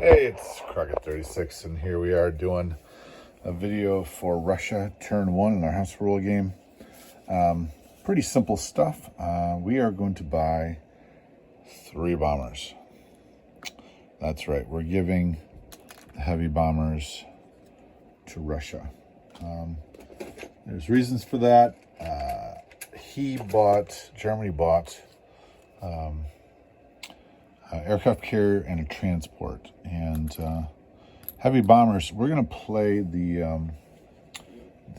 Hey, it's Crockett36, and here we are doing a video for Russia Turn 1 in our house rule game. Pretty simple stuff. We are going to buy 3 bombers. That's right, we're giving the heavy bombers to Russia. There's reasons for that. Germany bought aircraft carrier and a transport, and heavy bombers. We're going to play the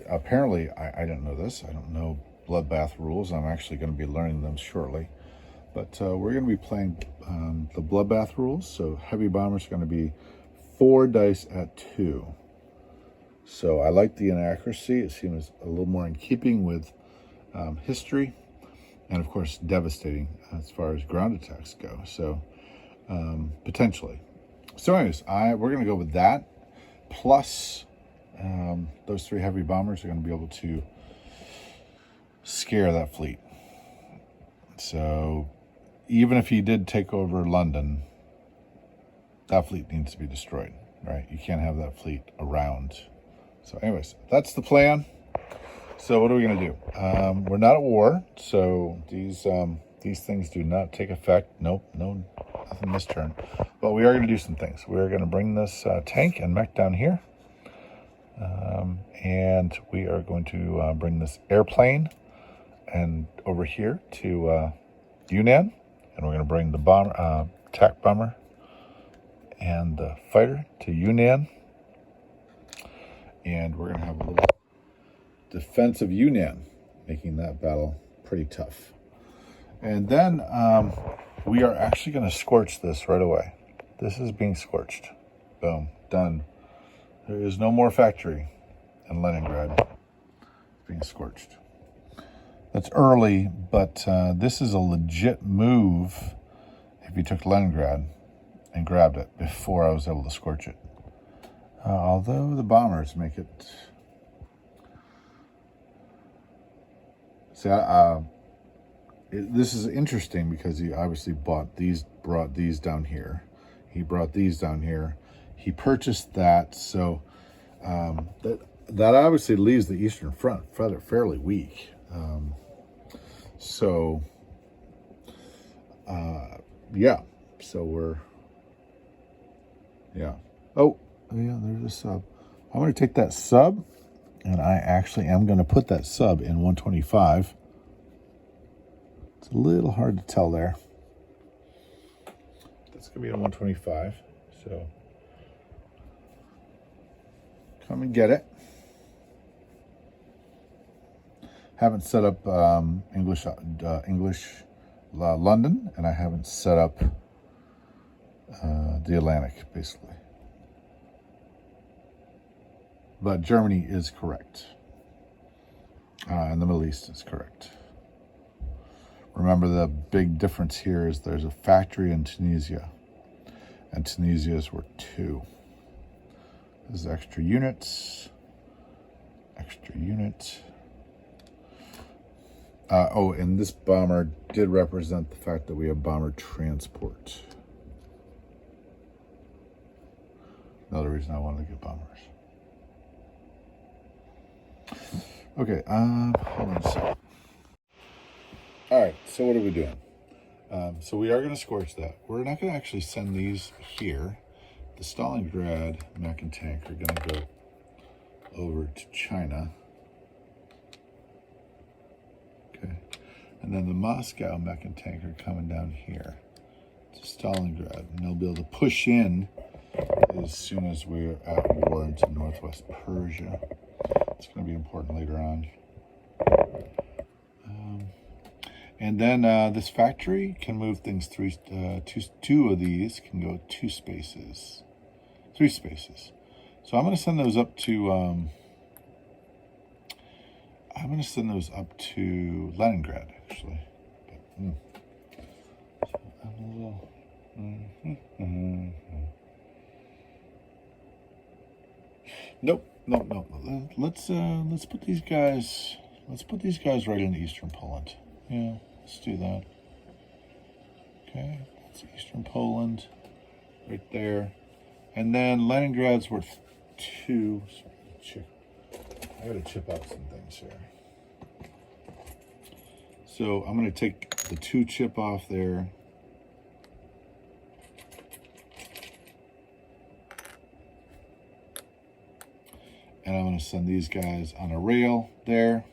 apparently I didn't know this. I don't know bloodbath rules. I'm actually going to be learning them shortly, but we're going to be playing the bloodbath rules. So heavy bombers are going to be 4 dice at 2. So I like the inaccuracy. It seems a little more in keeping with history, and of course devastating as far as ground attacks go. So potentially. So anyways, we're going to go with that. Plus, those 3 heavy bombers are going to be able to scare that fleet. So even if he did take over London, that fleet needs to be destroyed, right? You can't have that fleet around. So anyways, that's the plan. So what are we going to do? We're not at war, so these things do not take effect. Nope, no, nothing this turn. But we are going to do some things. We're going to bring this tank and mech down here. And we are going to bring this airplane and over here to Yunnan. And we're going to bring the bomber, attack bomber and the fighter to Yunnan. And we're going to have a little defense of Yunnan, making that battle pretty tough. And then we are actually going to scorch this right away. This is being scorched. Boom, done. There is no more factory in Leningrad. It's being scorched. That's early, but this is a legit move if you took Leningrad and grabbed it before I was able to scorch it. Although the bombers make it... See, this is interesting because he obviously brought these down here. He brought these down here. He purchased that, so that obviously leaves the Eastern Front fairly weak. Yeah. So we're, yeah. Oh, yeah. There's a sub. I'm going to take that sub, and I actually am going to put that sub in 125. It's a little hard to tell there. That's going to be in 125. So come and get it. Haven't set up English London, and I haven't set up the Atlantic, basically. But Germany is correct. And the Middle East is correct. Remember, the big difference here is there's a factory in Tunisia, and Tunisia is worth 2. This is extra units. Extra unit. And this bomber did represent the fact that we have bomber transport. Another reason I wanted to get bombers. Okay, hold on a second. All right, so what are we doing? So we are going to scorch that. We're not going to actually send these here. The Stalingrad mech and tank are going to go over to China. Okay, and then the Moscow mech and tank are coming down here to Stalingrad, and they'll be able to push in as soon as we're at war into Northwest Persia. It's going to be important later on. And then this factory can move things 2 of these can go 2 spaces, 3 spaces. So I'm going to send those up to Leningrad, actually. Nope. No. Let's put these guys. Let's put these guys right into Eastern Poland. Yeah, let's do that. Okay, that's Eastern Poland, right there. And then Leningrad's worth 2. I gotta chip out some things here. So I'm gonna take the 2 chip off there. And I'm gonna send these guys on a rail there.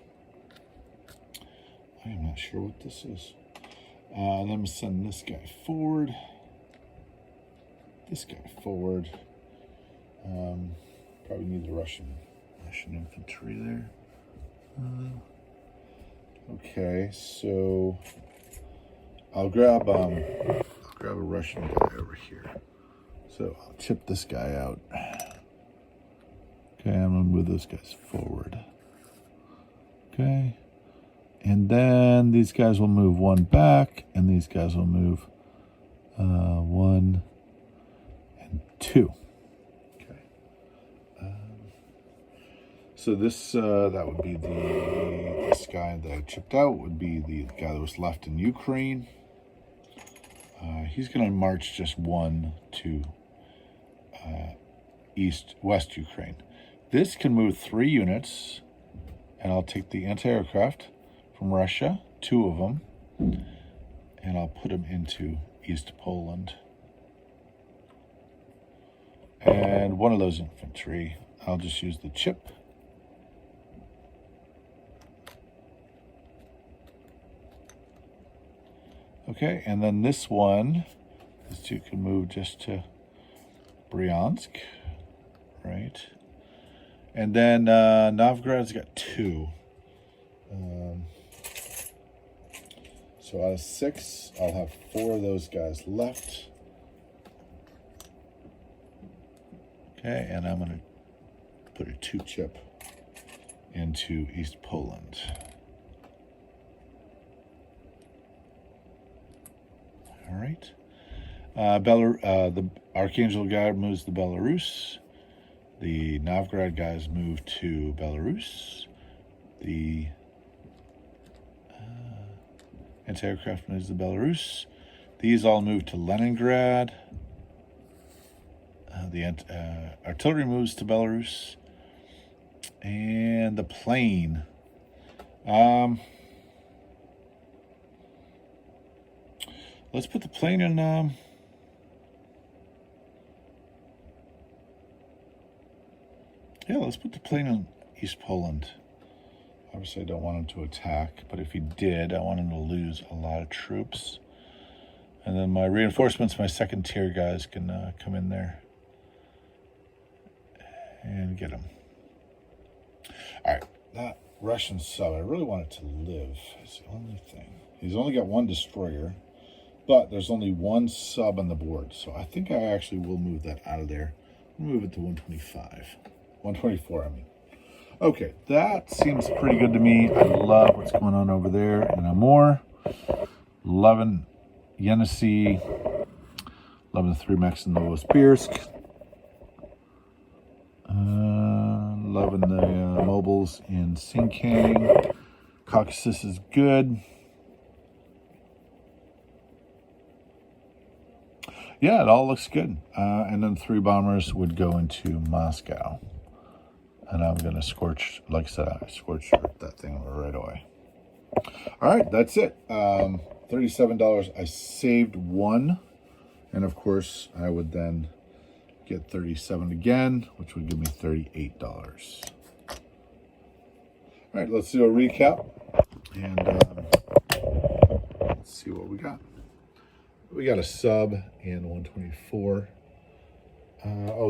I am not sure what this is. Then I'm gonna send this guy forward. This guy forward. Probably need the Russian infantry there. Okay, so I'll grab a Russian guy over here. So I'll chip this guy out. Okay, I'm gonna move those guys forward. Okay, and then these guys will move 1 back, and these guys will move 1 and 2. So this, that would be this guy that I chipped out would be the guy that was left in Ukraine. He's going to march just 1 to west Ukraine. This can move 3 units, and I'll take the anti-aircraft from Russia, 2 of them, and I'll put them into East Poland. And 1 of those infantry, I'll just use the chip. Okay, and then this one, these 2 can move just to Bryansk, right? And then Novgorod's got 2. So out of 6, I'll have 4 of those guys left. Okay, and I'm going to put a 2 chip into East Poland. All right. The Archangel guy moves to Belarus. The Novgorod guys move to Belarus. The anti-aircraft moves to Belarus. These all move to Leningrad. The artillery moves to Belarus. And the plane. Let's put the plane in. Yeah, let's put the plane in East Poland. Obviously, I don't want him to attack, but if he did, I want him to lose a lot of troops. And then my reinforcements, my 2nd tier guys can come in there and get him. All right, that Russian sub, I really want it to live. It's the only thing. He's only got 1 destroyer, but there's only 1 sub on the board. So I think I actually will move that out of there. I'll move it to 125. 124, I mean. Okay, that seems pretty good to me. I love what's going on over there in Amur. Loving Yenisei. Loving the 3 mechs in Novosibirsk. Loving the mobiles in Sinkang. Caucasus is good. Yeah, it all looks good. And then 3 bombers would go into Moscow. And I'm going to scorch, like I said, I scorched that thing right away. All right, that's it. $37. I saved 1. And of course, I would then get 37 again, which would give me $38. All right, let's do a recap. And let's see what we got. We got a sub in 124.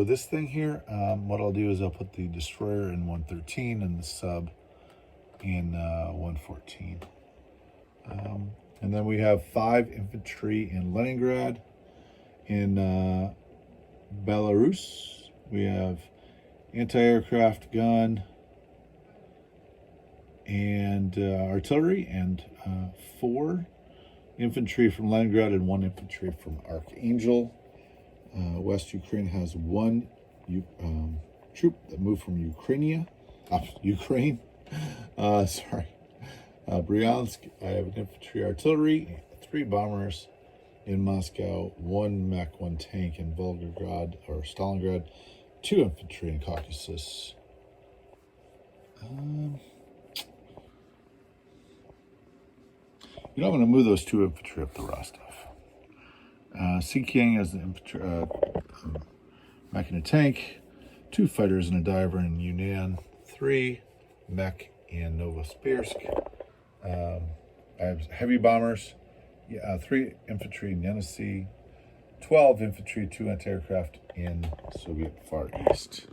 This thing here, what I'll do is I'll put the destroyer in 113 and the sub in 114. And then we have 5 infantry in Leningrad. In Belarus, we have anti-aircraft gun and artillery, and 4 infantry from Leningrad and 1 infantry from Archangel. West Ukraine has 1 troop that moved from Ukraine. Bryansk, I have an infantry artillery, 3 bombers in Moscow, 1 mech, 1 tank in Volgograd or Stalingrad, 2 infantry in Caucasus. I'm going to move those 2 infantry up to Rostov. Sinkiang has the infantry, mech and a tank, 2 fighters and a diver in Yunnan, 3 mech in Novosibirsk. I have heavy bombers, 3 infantry in Yenisei, 12 infantry, 2 anti-aircraft in Soviet Far East.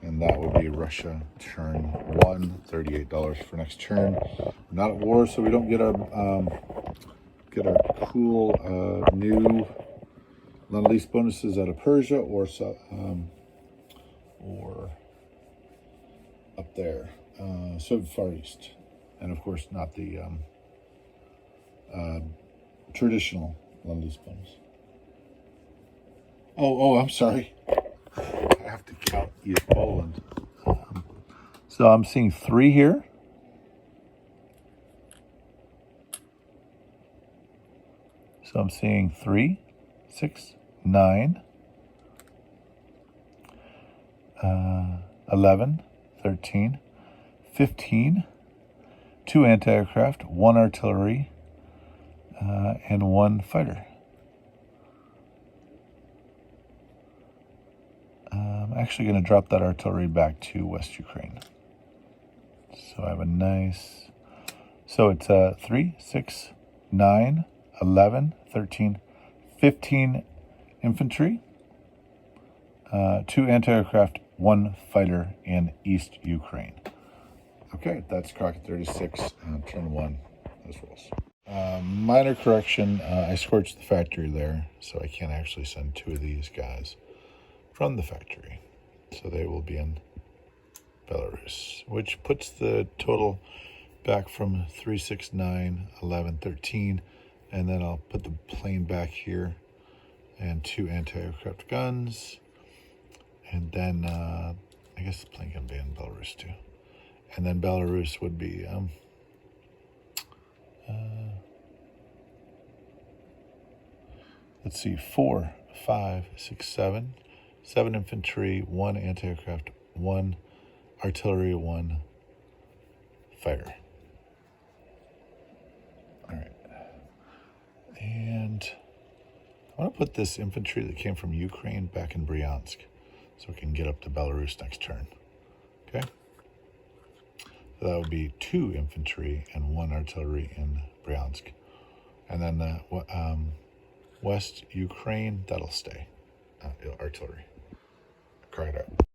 And that would be Russia turn 1, $38 for next turn. We're not at war, so we don't get our cool new Lend-Lease bonuses out of Persia or up there, Soviet Far East, and of course not the traditional Lend-Lease bonus. Oh, I'm sorry. I have to count East Poland. So I'm seeing 3 here. So I'm seeing 3, 6, 9, 11, 13, 15, 2 anti-aircraft, 1 artillery, and 1 fighter. I'm actually going to drop that artillery back to West Ukraine. So I have a nice... So it's 3, 6, 9, 11, 13, 15 infantry, 2 anti-aircraft, 1 fighter in East Ukraine. Okay, that's Crockett 36, turn 1 as rolls. Minor correction, I scorched the factory there, so I can't actually send 2 of these guys from the factory. So they will be in Belarus, which puts the total back from 3, 6, 9, 11, 13, and then I'll put the plane back here and 2 anti-aircraft guns, and then I guess the plane can be in Belarus too. And then Belarus would be let's see, 4, 5, 6, 7 infantry, 1 anti-aircraft, 1 artillery, 1 fighter. All right. And I want to put this infantry that came from Ukraine back in Bryansk so we can get up to Belarus next turn. Okay? So that would be 2 infantry and 1 artillery in Bryansk. And then West Ukraine, that'll stay. Artillery. Cry it out.